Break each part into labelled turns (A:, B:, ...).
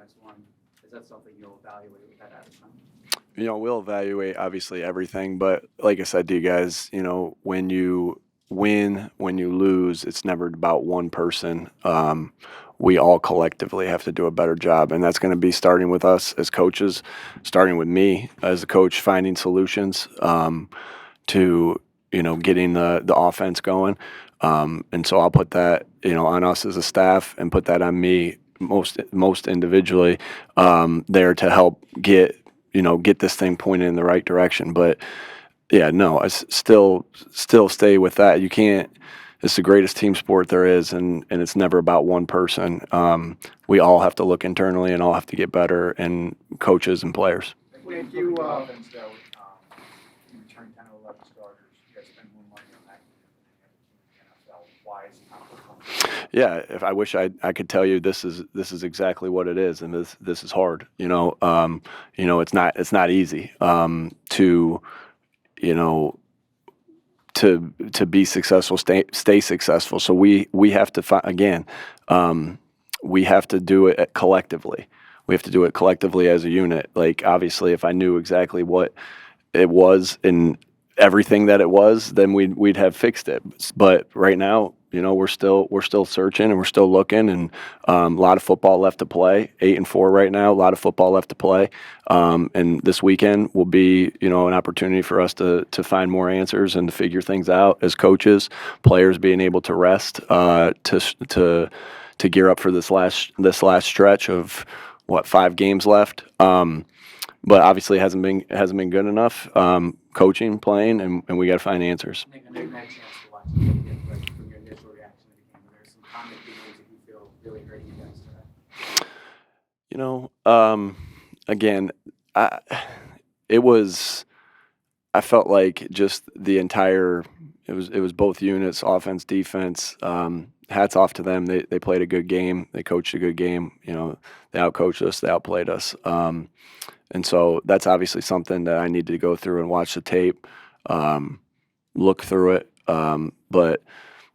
A: next one. Is that something you'll evaluate with that added time?
B: We'll evaluate obviously everything, but like I said to you guys, when you win, when you lose, it's never about one person. We all collectively have to do a better job, and that's going to be starting with us as coaches, starting with me as a coach, finding solutions to getting the offense going. And so I'll put that on us as a staff, and put that on me most individually there to help get this thing pointed in the right direction. But yeah, no, still stay with that. You can't. It's the greatest team sport there is, and it's never about one person. We all have to look internally and all have to get better, and coaches and players.
A: Nick, you offense though, you return 10 or 11 starters. You guys spend more money on that than the NFL. Why is it not?
B: Yeah, if I wish I could tell you this is exactly what it is, and this is hard. It's not easy to you know to be successful, stay successful. So we have to again, we have to do it collectively. We have to do it collectively as a unit. Like obviously, if I knew exactly what it was and everything that it was, then we'd have fixed it. But right now, we're still searching and we're still looking, and a lot of football left to play. 8-4 right now, a lot of football left to play. And this weekend will be an opportunity for us to find more answers and to figure things out as coaches, players being able to rest, to gear up for this last stretch of 5 games left. But obviously hasn't been good enough. Coaching, playing, and we got to find answers.
A: Nick, I know you've had a chance to watch the game, but from your initial reaction to the game, were there some common themes that you feel really hurt you guys today?
B: Again, it was. I felt like just the entire. It was both units, offense, defense. Hats off to them. They played a good game. They coached a good game. They outcoached us. They outplayed us. And so that's obviously something that I need to go through and watch the tape, look through it. But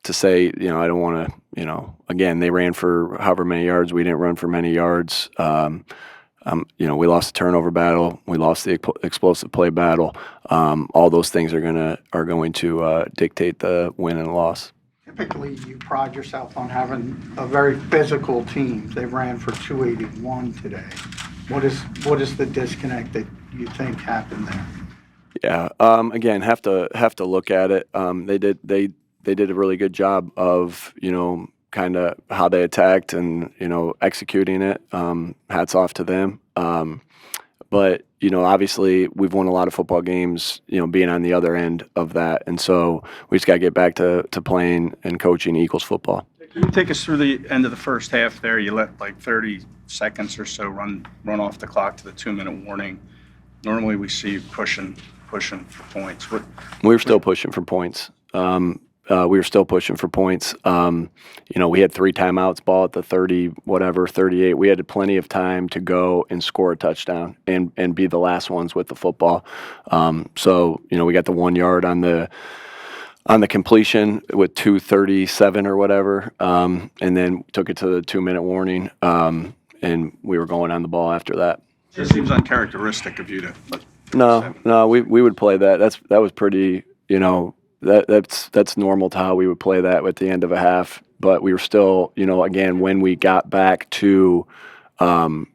B: to say, I don't want to, again, they ran for however many yards. We didn't run for many yards. We lost the turnover battle. We lost the explosive play battle. All those things are going to dictate the win and loss.
C: Typically, you pride yourself on having a very physical team. They ran for 281 today. What is the disconnect that you think happened there?
B: Yeah. Again, have to look at it. They did a really good job of kind of how they attacked and executing it. Hats off to them. But obviously we've won a lot of football games. Being on the other end of that, and so we just got to get back to playing and coaching equals football.
D: Can you take us through the end of the first half there? You let like 30 seconds or so run off the clock to the 2-minute warning. Normally we see you pushing for points.
B: We were still pushing for points. We had 3 timeouts, ball at the 38. We had plenty of time to go and score a touchdown and be the last ones with the football. So we got the 1 yard on the completion with 2:37 or whatever, and then took it to the 2-minute warning, and we were going on the ball after that.
D: It seems uncharacteristic of you to.
B: No, we would play that. That was pretty, that's normal to how we would play that at the end of a half. But we were still, again, when we got back to, getting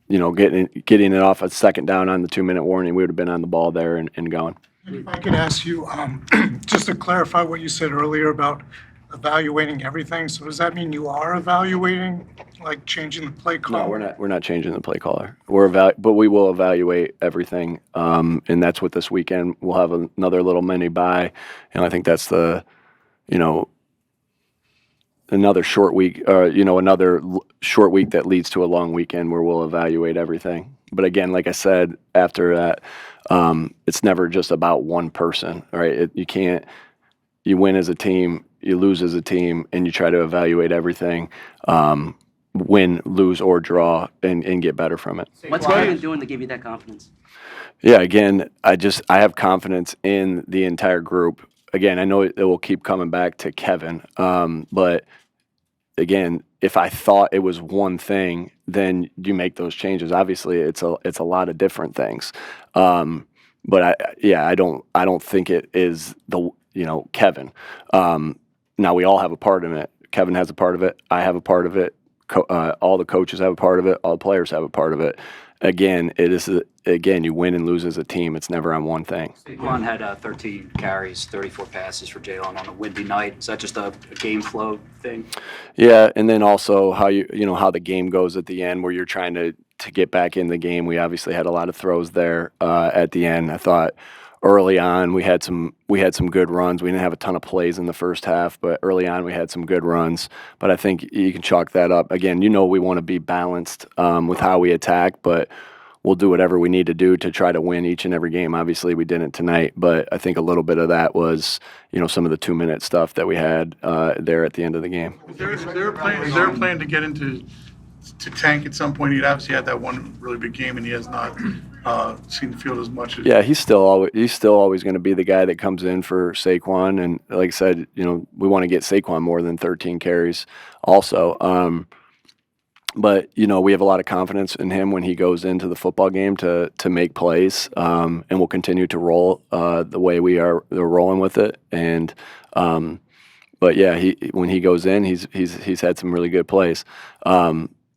B: it off a second down on the 2-minute warning, we would have been on the ball there and going.
E: If I could ask you, just to clarify what you said earlier about evaluating everything. So does that mean you are evaluating, like changing the play call?
B: No, we're not changing the play caller. But we will evaluate everything, and that's what this weekend we'll have another little mini bye, and I think that's the, another short week, another short week that leads to a long weekend where we'll evaluate everything. But again, like I said, after that, it's never just about one person, right? You win as a team, you lose as a team, and you try to evaluate everything, win, lose, or draw, and get better from it.
F: What's Ryan doing to give you that confidence?
B: Yeah, again, I have confidence in the entire group. Again, I know it will keep coming back to Kevin, but again, if I thought it was one thing, then you make those changes. Obviously, it's a lot of different things. But I don't think it is Kevin. Now we all have a part in it. Kevin has a part of it. I have a part of it. All the coaches have a part of it. All the players have a part of it. Again, you win and lose as a team. It's never on one thing.
G: Saquon had 13 carries, 34 passes for Jalen on a windy night. Is that just a game flow thing?
B: Yeah, and then also how how the game goes at the end, where you're trying to get back in the game. We obviously had a lot of throws there at the end. I thought early on we had some good runs. We didn't have a ton of plays in the first half, but early on we had some good runs. But I think you can chalk that up. Again, we want to be balanced with how we attack, but we'll do whatever we need to do to try to win each and every game. Obviously, we didn't tonight, but I think a little bit of that was, some of the 2-minute stuff that we had there at the end of the game.
H: Is there a plan to get into tank at some point? He obviously had that one really big game, and he has not seen the field as much.
B: Yeah, he's still always going to be the guy that comes in for Saquon, and like I said, we want to get Saquon more than 13 carries, also. But we have a lot of confidence in him when he goes into the football game to make plays, and we'll continue to roll the way we're rolling with it. And but yeah, when he goes in, he's had some really good plays.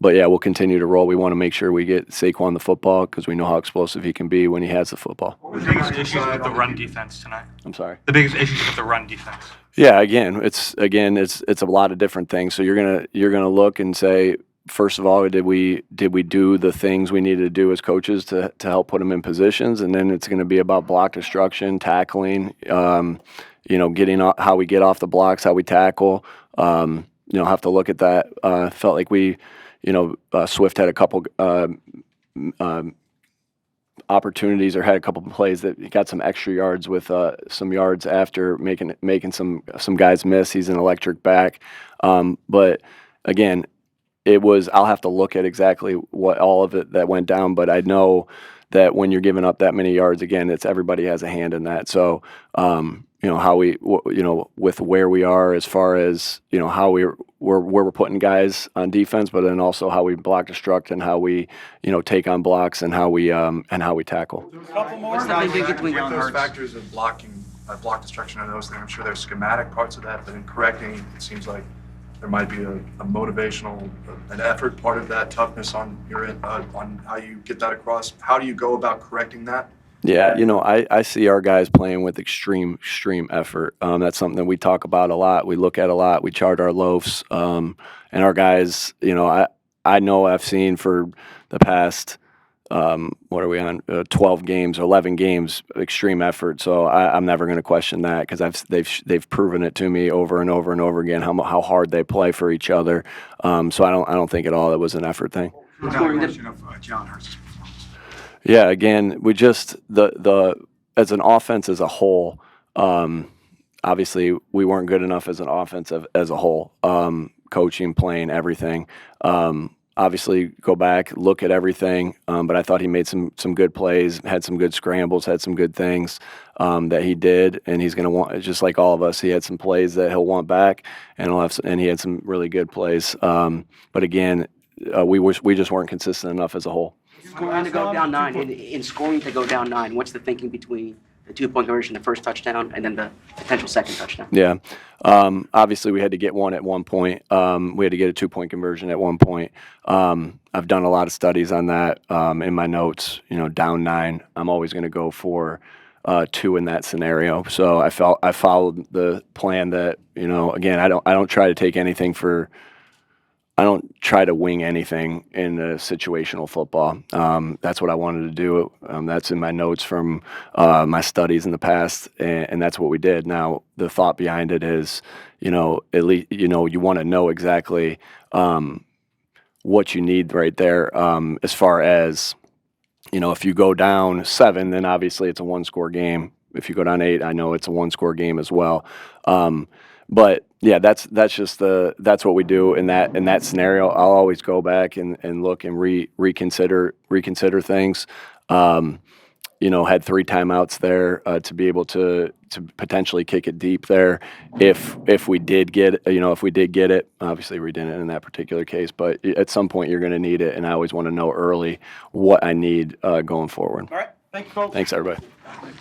B: But yeah, we'll continue to roll. We want to make sure we get Saquon the football because we know how explosive he can be when he has the football.
I: What were the biggest issues with the run defense tonight?
B: I'm sorry.
I: The biggest issues with the run defense.
B: Yeah, it's a lot of different things. So you're gonna look and say, first of all, did we do the things we needed to do as coaches to help put them in positions? And then it's going to be about block destruction, tackling, getting how we get off the blocks, how we tackle. Have to look at that. Felt like Swift had a couple opportunities or had a couple of plays that he got some extra yards with some yards after making some guys miss. He's an electric back. But again, I'll have to look at exactly what all of it that went down, but I know that when you're giving up that many yards, again, everybody has a hand in that. So, how with where we are as far as, how we're putting guys on defense, but then also how we block destruct and how we, take on blocks and how we tackle.
F: What's the big difference between
J: With those factors of blocking, block destruction and those things, I'm sure there's schematic parts of that, but in correcting, it seems like there might be a motivational, an effort part of that, toughness on your end, on how you get that across. How do you go about correcting that?
B: Yeah, I see our guys playing with extreme effort. That's something that we talk about a lot. We look at a lot. We chart our loafs, and our guys. I know I've seen for the past. What are we on? 12 games, 11 games, extreme effort. So I'm never going to question that because they've proven it to me over and over and over again how hard they play for each other. So I don't think at all it was an effort thing. Yeah, again, we just the as an offense as a whole. Obviously, we weren't good enough as an offense as a whole. Coaching, playing, everything. Obviously, go back, look at everything, but I thought he made some good plays, had some good scrambles, had some good things that he did, and he's going to want, just like all of us, he had some plays that he'll want back, and he had some really good plays. But again, we just weren't consistent enough as a whole.
F: Scoring to go down 9. In scoring to go down 9, what's the thinking between the 2-point conversion, the first touchdown, and then the potential second touchdown?
B: Yeah. Obviously, we had to get one at one point. We had to get a 2-point conversion at one point. I've done a lot of studies on that in my notes. Down 9, I'm always going to go for 2 in that scenario. So I followed the plan that, again, I don't try to take anything for. I don't try to wing anything in the situational football. That's what I wanted to do. That's in my notes from my studies in the past, and that's what we did. Now, the thought behind it is, at least, you want to know exactly what you need right there. As far as, if you go down 7, then obviously it's a 1-score game. If you go down 8, I know it's a 1-score game as well. But yeah, that's what we do in that scenario. I'll always go back and look and reconsider things. had 3 timeouts there to be able to potentially kick it deep there if we did get it. Obviously we didn't in that particular case, but at some point you're going to need it, and I always want to know early what I need going forward.
F: All right, thank you, folks.
B: Thanks, everybody.